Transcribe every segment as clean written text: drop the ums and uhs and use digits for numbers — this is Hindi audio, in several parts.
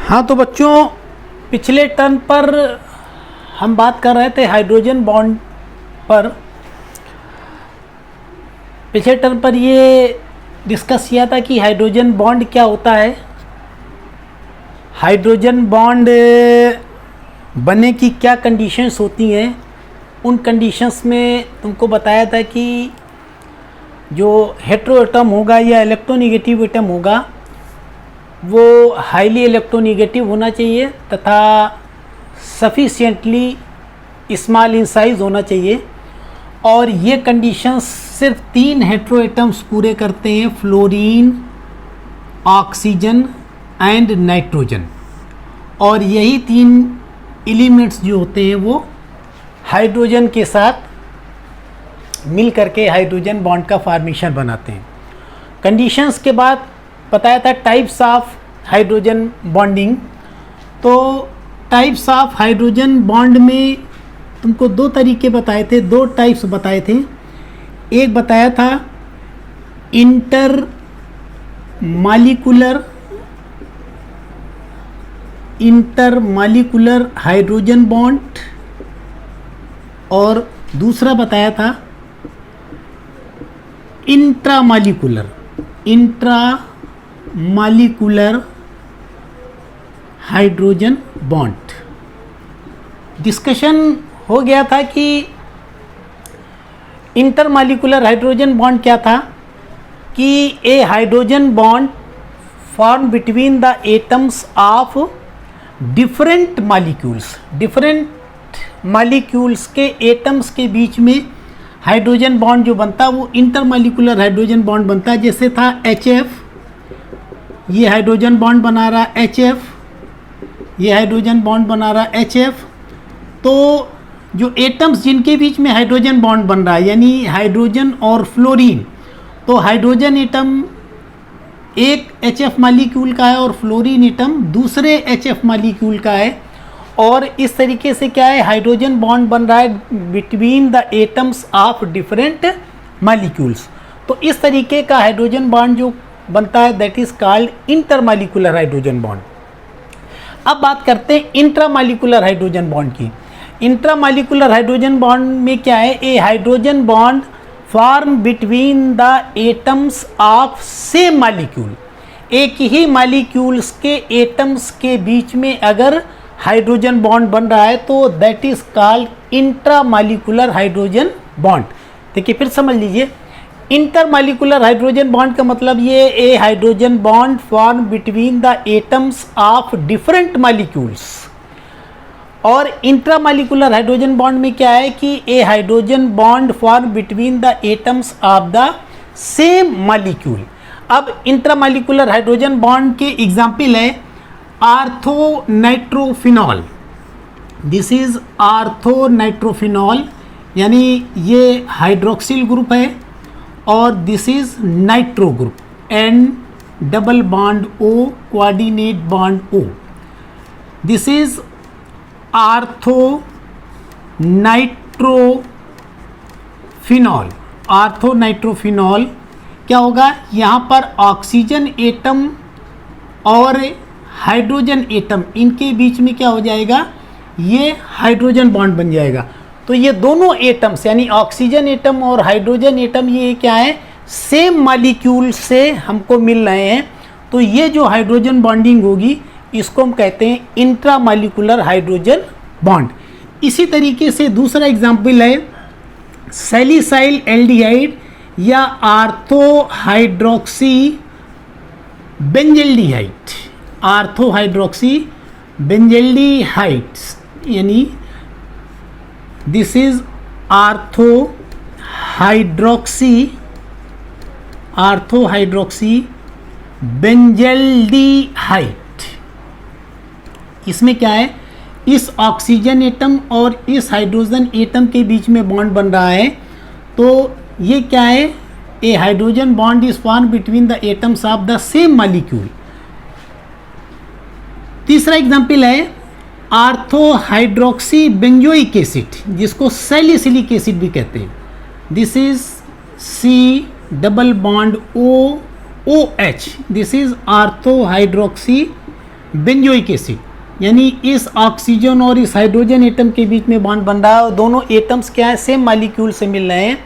हाँ तो बच्चों, पिछले टर्म पर हम बात कर रहे थे हाइड्रोजन बॉन्ड पर। पिछले टर्म पर ये डिस्कस किया था कि हाइड्रोजन बॉन्ड क्या होता है। हाइड्रोजन बॉन्ड बनने की क्या कंडीशंस होती हैं। उन कंडीशंस में तुमको बताया था कि जो हेटेरो एटम होगा या इलेक्ट्रोनेगेटिव एटम होगा वो हाईली इलेक्ट्रोनेगेटिव होना चाहिए तथा सफिशिएंटली स्मॉल इन साइज होना चाहिए। और ये कंडीशंस सिर्फ 3 हेटेरो एटम्स पूरे करते हैं, फ्लोरीन, ऑक्सीजन एंड नाइट्रोजन। और यही 3 एलिमेंट्स जो होते हैं वो हाइड्रोजन के साथ मिल करके हाइड्रोजन बॉन्ड का फॉर्मेशन बनाते हैं। कंडीशंस के बाद बताया था टाइप्स ऑफ हाइड्रोजन बॉन्डिंग। तो टाइप्स ऑफ हाइड्रोजन बॉन्ड में तुमको 2 तरीके बताए थे, 2 टाइप्स बताए थे। एक बताया था इंटर मालिकुलर हाइड्रोजन बॉन्ड और दूसरा बताया था इंट्रामालिकुलर हाइड्रोजन बॉन्ड। डिस्कशन हो गया था कि इंटरमालिकुलर हाइड्रोजन बॉन्ड क्या था, कि a hydrogen bond form between the atoms of different molecules के एटम्स के बीच में हाइड्रोजन बॉन्ड जो बनता है वो इंटरमालिकुलर हाइड्रोजन बॉन्ड बनता है। जैसे था HF, ये हाइड्रोजन बॉन्ड बना रहा है HF, ये हाइड्रोजन बॉन्ड बना रहा है HF। तो जो एटम्स जिनके बीच में हाइड्रोजन बॉन्ड बन रहा है यानी हाइड्रोजन और फ्लोरीन, तो हाइड्रोजन एटम एक HF मालिक्यूल का है और फ्लोरीन एटम दूसरे HF मालिक्यूल का है। और इस तरीके से क्या है, हाइड्रोजन बॉन्ड बन रहा है between the atoms of different molecules. तो इस तरीके का हाइड्रोजन बॉन्ड जो बनता है that is called intermolecular hydrogen bond. अब बात करते हैं इंट्रामालिकुलर हाइड्रोजन बॉन्ड की। इंट्रामालिकुलर हाइड्रोजन बॉन्ड में क्या है, a hydrogen bond form between the atoms of same molecule. एक ही मालिक्यूल्स के एटम्स के बीच में अगर हाइड्रोजन बॉन्ड बन रहा है तो that is called intramolecular hydrogen bond. देखिए फिर समझ लीजिए, इंटरमालिकुलर हाइड्रोजन बॉन्ड का मतलब ये a hydrogen bond form between the atoms of different molecules. और इंट्रामालिकुलर हाइड्रोजन बॉन्ड में क्या है कि a hydrogen bond form between the atoms of the same molecule. अब इंट्रामालिकुलर हाइड्रोजन बॉन्ड के एग्जाम्पल है आर्थोनाइट्रोफिनॉल। दिस इज आर्थोनाइट्रोफिनॉल यानी ये हाइड्रोक्सिल ग्रुप है और this is nitro group, N double bond O coordinate bond O। This is orthonitrophenol. क्या होगा, यहाँ पर ऑक्सीजन एटम और हाइड्रोजन एटम इनके बीच में क्या हो जाएगा, ये हाइड्रोजन बॉन्ड बन जाएगा। तो ये दोनों एटम्स यानी ऑक्सीजन एटम और हाइड्रोजन एटम ये क्या है, सेम मालिक्यूल से हमको मिल रहे हैं। तो ये जो हाइड्रोजन बॉन्डिंग होगी इसको हम कहते हैं इंट्रामालिकुलर हाइड्रोजन बॉन्ड। इसी तरीके से दूसरा एग्जाम्पल है सैलिसाइल एल्डिहाइड या आर्थोहाइड्रोक्सी बेंजल्डिहाइड यानी दिस इज आर्थोहाइड्रोक्सी बेंजल्डिहाइड। इसमें क्या है, इस ऑक्सीजन एटम और इस हाइड्रोजन एटम के बीच में बॉन्ड बन रहा है। तो ये क्या है, a hydrogen bond is form between the atoms of the same molecule. तीसरा एग्जाम्पल है आर्थोहाइड्रोक्सी बेंजोइक एसिड जिसको सैलिसिलिक एसिड भी कहते हैं। This is C double bond O OH, this is orthohydroxy benzoic acid. यानी इस ऑक्सीजन और इस हाइड्रोजन एटम के बीच में बॉन्ड बन रहा है और दोनों एटम्स क्या है, सेम मॉलिक्यूल से मिल रहे हैं,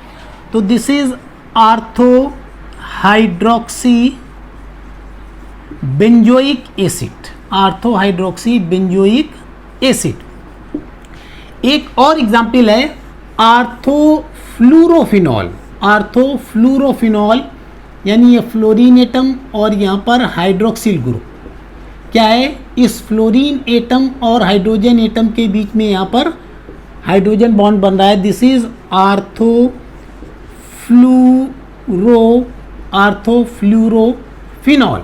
तो this is ortho hydroxy benzoic acid, ortho hydroxy benzoic acid. एक और एग्जाम्पल है आर्थोफ्लूरोफिनॉल, आर्थोफ्लूरोफिनॉल यानी ये फ्लोरीन एटम और यहाँ पर हाइड्रोक्सिल ग्रुप क्या है, इस फ्लोरीन एटम और हाइड्रोजन एटम के बीच में यहाँ पर हाइड्रोजन बॉन्ड बन रहा है, दिस इज आर्थोफ्लूरोफिनॉल।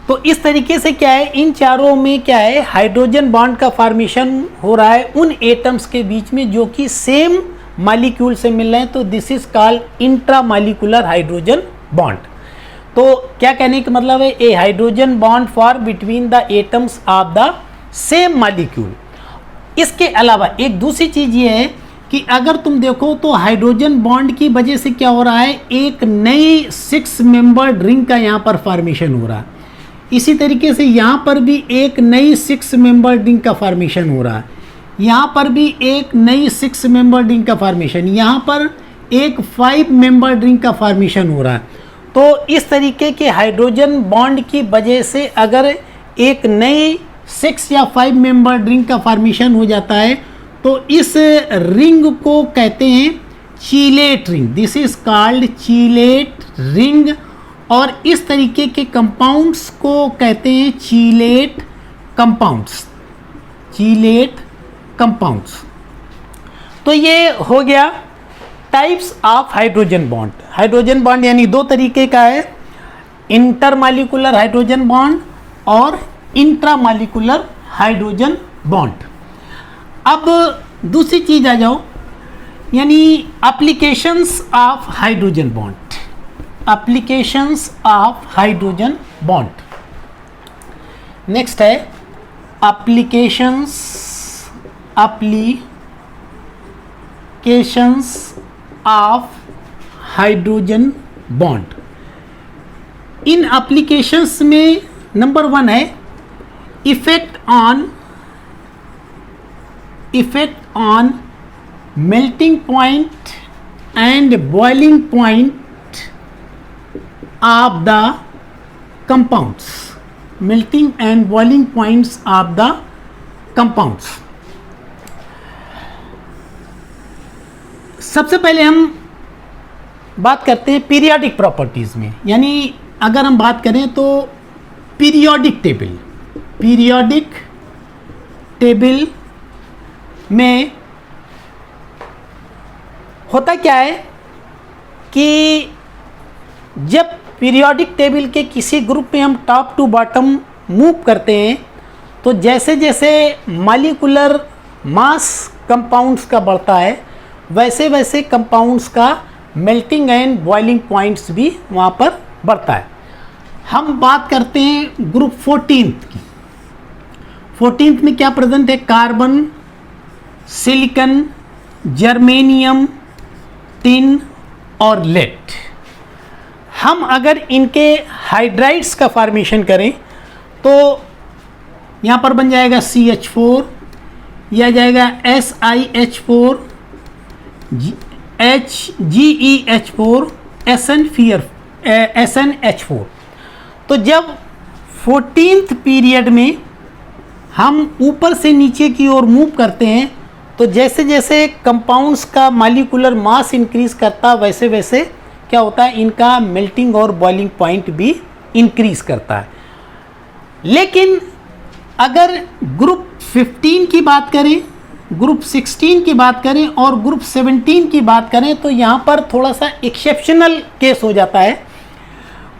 तो इस तरीके से क्या है, इन चारों में क्या है, हाइड्रोजन बॉन्ड का फॉर्मेशन हो रहा है उन एटम्स के बीच में जो कि सेम मॉलिक्यूल से मिल रहे हैं, तो this is called intramolecular hydrogen bond. तो क्या कहने का मतलब है, a hydrogen bond for between the atoms of the same molecule. इसके अलावा एक दूसरी चीज ये है कि अगर तुम देखो तो हाइड्रोजन बॉन्ड की वजह से क्या हो रहा है, एक नई 6 मेंबर्ड रिंग का यहाँ पर फॉर्मेशन हो रहा है। इसी तरीके से यहाँ पर भी एक नई 6 मेंबर्ड रिंग का फॉर्मेशन हो रहा है, यहाँ पर भी एक नई 6 मेंबर्ड रिंग का फॉर्मेशन, यहाँ पर एक 5 मेंबर्ड रिंग का फॉर्मेशन हो रहा है। तो इस तरीके के हाइड्रोजन बॉन्ड की वजह से अगर एक नई 6 या 5 मेंबर्ड रिंग का फॉर्मेशन हो जाता है तो इस रिंग को कहते हैं चीलेट ring, this is called चीलेट ring. और इस तरीके के कंपाउंड्स को कहते हैं चीलेट कंपाउंड्स, चीलेट कंपाउंड्स। तो ये हो गया types of hydrogen bond. Hydrogen bond यानी दो तरीके का है, इंटरमॉलिक्यूलर हाइड्रोजन बॉन्ड और इंट्रामॉलिक्यूलर हाइड्रोजन बॉन्ड। अब दूसरी चीज आ जाओ, यानी applications of hydrogen bond, applications of hydrogen bond. Next है एप्लीकेशंस ऑफ हाइड्रोजन बॉन्ड। इन एप्लीकेशंस में नंबर 1 है effect on melting point and boiling point of the compounds, melting and boiling points of the compounds। सबसे पहले हम बात करते हैं पीरियोडिक प्रॉपर्टीज में, यानी अगर हम बात करें तो पीरियोडिक टेबल में होता क्या है कि जब पीरियोडिक टेबल के किसी ग्रुप में हम टॉप टू बॉटम मूव करते हैं तो जैसे जैसे मॉलिक्यूलर मास कंपाउंड्स का बढ़ता है वैसे वैसे कंपाउंड्स का मेल्टिंग एंड बॉइलिंग पॉइंट्स भी वहाँ पर बढ़ता है। हम बात करते हैं ग्रुप 14th की। 14th में क्या प्रेजेंट है, कार्बन, सिलिकॉन, जर्मेनियम, टिन और लेड। हम अगर इनके हाइड्राइड्स का फॉर्मेशन करें तो यहाँ पर बन जाएगा CH4, यह आ जाएगा SiH4, GeH4, SnH4। तो जब 14th पीरियड में हम ऊपर से नीचे की ओर मूव करते हैं तो जैसे जैसे कंपाउंड्स का मॉलिक्यूलर मास इंक्रीज करता वैसे वैसे क्या होता है, इनका मेल्टिंग और बॉइलिंग पॉइंट भी इंक्रीज करता है। लेकिन अगर ग्रुप 15 की बात करें, ग्रुप 16 की बात करें और ग्रुप 17 की बात करें तो यहाँ पर थोड़ा सा एक्सेप्शनल केस हो जाता है।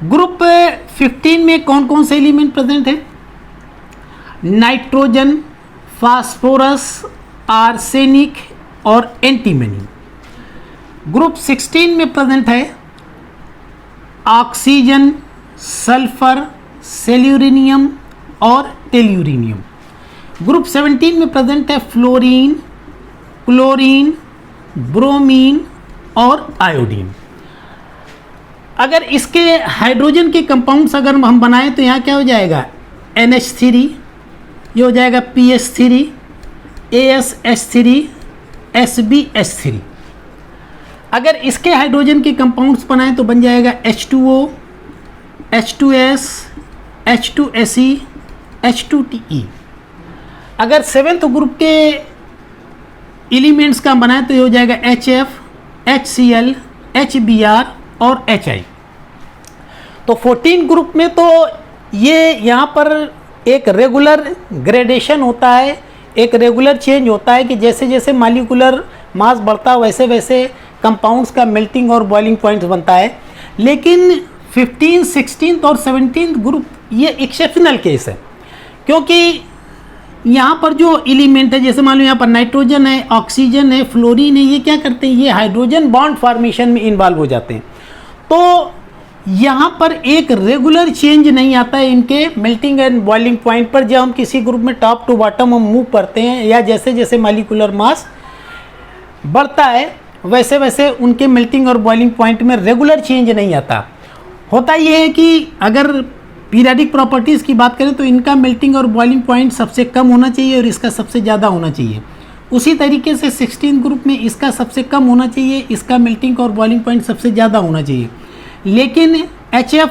ग्रुप 15 में कौन कौन से एलिमेंट प्रेजेंट है, नाइट्रोजन, फास्फोरस, आर्सेनिक और एंटीमनी। ग्रुप 16 में प्रेजेंट है ऑक्सीजन, सल्फर, सेल्यूरिनियम और टेल्यूरिनियम। ग्रुप 17 में प्रेजेंट है फ्लोरीन, क्लोरीन, ब्रोमीन और आयोडीन। अगर इसके हाइड्रोजन के कंपाउंड्स अगर हम बनाएं तो यहाँ क्या हो जाएगा, NH3, ये हो जाएगा PH3, ASH3, SbH3। अगर इसके हाइड्रोजन के कंपाउंड्स बनाएं तो बन जाएगा H2O, H2S, H2Se, H2Te। अगर सेवेंथ ग्रुप के एलिमेंट्स का बनाए तो ये हो जाएगा HF, HCl, HBr और HI। तो 14 ग्रुप में तो ये यहाँ पर एक रेगुलर ग्रेडेशन होता है, एक रेगुलर चेंज होता है कि जैसे जैसे मॉलिक्यूलर मास बढ़ता है वैसे वैसे कंपाउंड्स का मेल्टिंग और बॉइलिंग पॉइंट बनता है। लेकिन 15, 16 और 17 ग्रुप ये एक्सेप्शनल केस है, क्योंकि यहाँ पर जो एलिमेंट है, जैसे मान लो यहाँ पर नाइट्रोजन है, ऑक्सीजन है, फ्लोरीन है, ये क्या करते हैं, ये हाइड्रोजन बॉन्ड फॉर्मेशन में इन्वॉल्व हो जाते हैं। तो यहाँ पर एक रेगुलर चेंज नहीं आता है इनके मेल्टिंग एंड बॉइलिंग पॉइंट पर। जब हम किसी ग्रुप में टॉप टू बॉटम हम मूव करते हैं या जैसे जैसे मॉलिक्यूलर मास बढ़ता है वैसे वैसे उनके मेल्टिंग और बॉइलिंग पॉइंट में रेगुलर चेंज नहीं आता। होता ये है कि अगर पीरियडिक प्रॉपर्टीज़ की बात करें तो इनका मेल्टिंग और बॉइलिंग पॉइंट सबसे कम होना चाहिए और इसका सबसे ज़्यादा होना चाहिए। उसी तरीके से 16 ग्रुप में इसका सबसे कम होना चाहिए, इसका मेल्टिंग और बॉइलिंग पॉइंट सबसे ज़्यादा होना चाहिए। लेकिन HF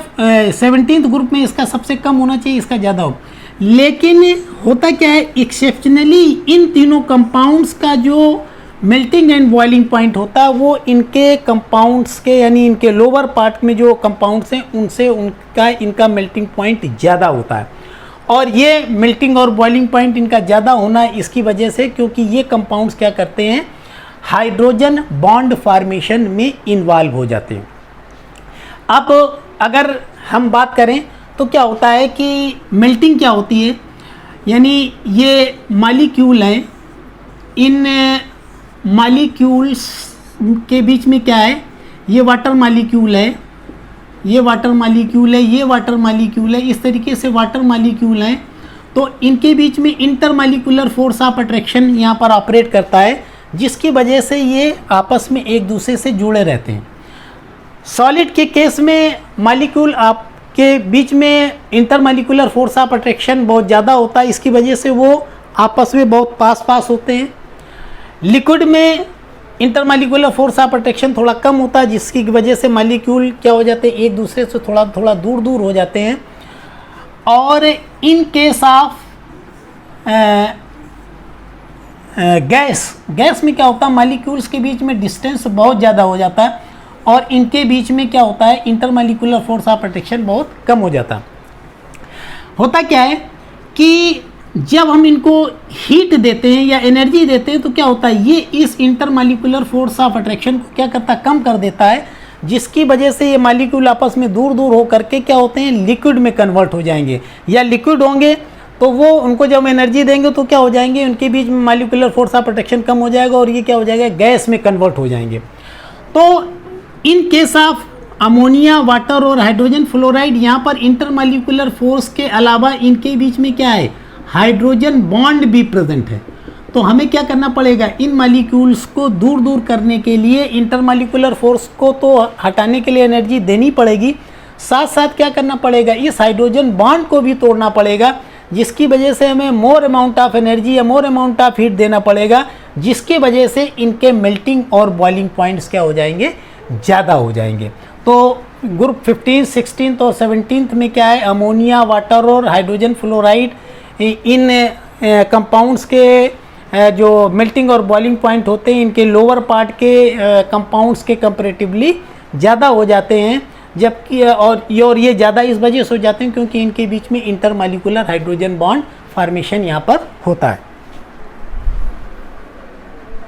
17th ग्रुप में इसका सबसे कम होना चाहिए, इसका ज़्यादा हो। लेकिन होता क्या है, एक्सेप्शनली इन तीनों कंपाउंड्स का जो मेल्टिंग एंड बॉइलिंग पॉइंट होता है वो इनके कंपाउंड्स के यानी इनके लोअर पार्ट में जो कंपाउंड्स हैं उनसे इनका मेल्टिंग पॉइंट ज़्यादा होता है। और ये मेल्टिंग और बॉइलिंग पॉइंट इनका ज़्यादा होना है इसकी वजह से, क्योंकि ये कंपाउंड्स क्या करते हैं, हाइड्रोजन बॉन्ड फॉर्मेशन में इन्वॉल्व हो जाते हैं। अब अगर हम बात करें तो क्या होता है कि मेल्टिंग क्या होती है, यानी ये मॉलिक्यूल हैं, इन मॉलिक्यूल्स के बीच में क्या है, ये वाटर मॉलिक्यूल है, ये वाटर मॉलिक्यूल है, ये वाटर मॉलिक्यूल है, इस तरीके से वाटर मॉलिक्यूल हैं। तो इनके बीच में इंटरमॉलिक्यूलर फोर्स ऑफ अट्रैक्शन यहाँ पर ऑपरेट करता है, जिसकी वजह से ये आपस में एक दूसरे से जुड़े रहते हैं। सॉलिड के केस में मॉलिक्यूल आपके बीच में इंटरमॉलिक्यूलर फोर्स ऑफ अट्रैक्शन बहुत ज़्यादा होता है, इसकी वजह से वो आपस में बहुत पास होते हैं। लिक्विड में इंटरमॉलिक्यूलर फोर्स ऑफ अट्रैक्शन थोड़ा कम होता है, जिसकी वजह से मॉलिक्यूल क्या हो जाते हैं, एक दूसरे से थोड़ा दूर हो जाते हैं। और इन केस ऑफ गैस में क्या होता है, मॉलिक्यूल्स के बीच में डिस्टेंस बहुत ज़्यादा हो जाता है और इनके बीच में क्या होता है, इंटरमॉलिक्यूलर फोर्स ऑफ अट्रैक्शन बहुत कम हो जाता है। होता क्या है कि जब हम इनको हीट देते हैं या एनर्जी देते हैं तो क्या होता है, ये इस इंटरमॉलिक्यूलर फोर्स ऑफ अट्रैक्शन को क्या करता है, कम कर देता है, जिसकी वजह से ये मॉलिक्यूल आपस में दूर हो करके क्या होते हैं, लिक्विड में कन्वर्ट हो जाएंगे। या लिक्विड होंगे तो वो उनको जब एनर्जी देंगे तो क्या हो जाएंगे, उनके बीच में मॉलिक्यूलर फोर्स ऑफ अट्रैक्शन कम हो जाएगा और ये क्या हो जाएगा, गैस में कन्वर्ट हो जाएंगे। तो in case of ammonia, water और हाइड्रोजन फ्लोराइड, यहाँ पर इंटरमॉलिक्यूलर फोर्स के अलावा इनके बीच में क्या है, हाइड्रोजन बॉन्ड भी प्रेजेंट है। तो हमें क्या करना पड़ेगा, इन मॉलिक्यूल्स को दूर करने के लिए इंटरमॉलिक्यूलर फोर्स को तो हटाने के लिए एनर्जी देनी पड़ेगी, साथ साथ क्या करना पड़ेगा, इस हाइड्रोजन बॉन्ड को भी तोड़ना पड़ेगा, जिसकी वजह से हमें मोर अमाउंट ऑफ एनर्जी या मोर अमाउंट ऑफ हीट देना पड़ेगा, जिसकी वजह से इनके मेल्टिंग और बॉइलिंग पॉइंट्स क्या हो जाएंगे, ज़्यादा हो जाएंगे। तो ग्रुप 15, 16 और 17 में क्या है, अमोनिया, वाटर और हाइड्रोजन फ्लोराइड, इन कंपाउंड्स के जो मेल्टिंग और बॉइलिंग पॉइंट होते हैं इनके लोअर पार्ट के कंपाउंड्स के कंपैरेटिवली ज़्यादा हो जाते हैं, जबकि और ये ज़्यादा इस वजह से हो जाते हैं क्योंकि इनके बीच में इंटरमॉलिक्यूलर हाइड्रोजन बॉन्ड फॉर्मेशन यहाँ पर होता है।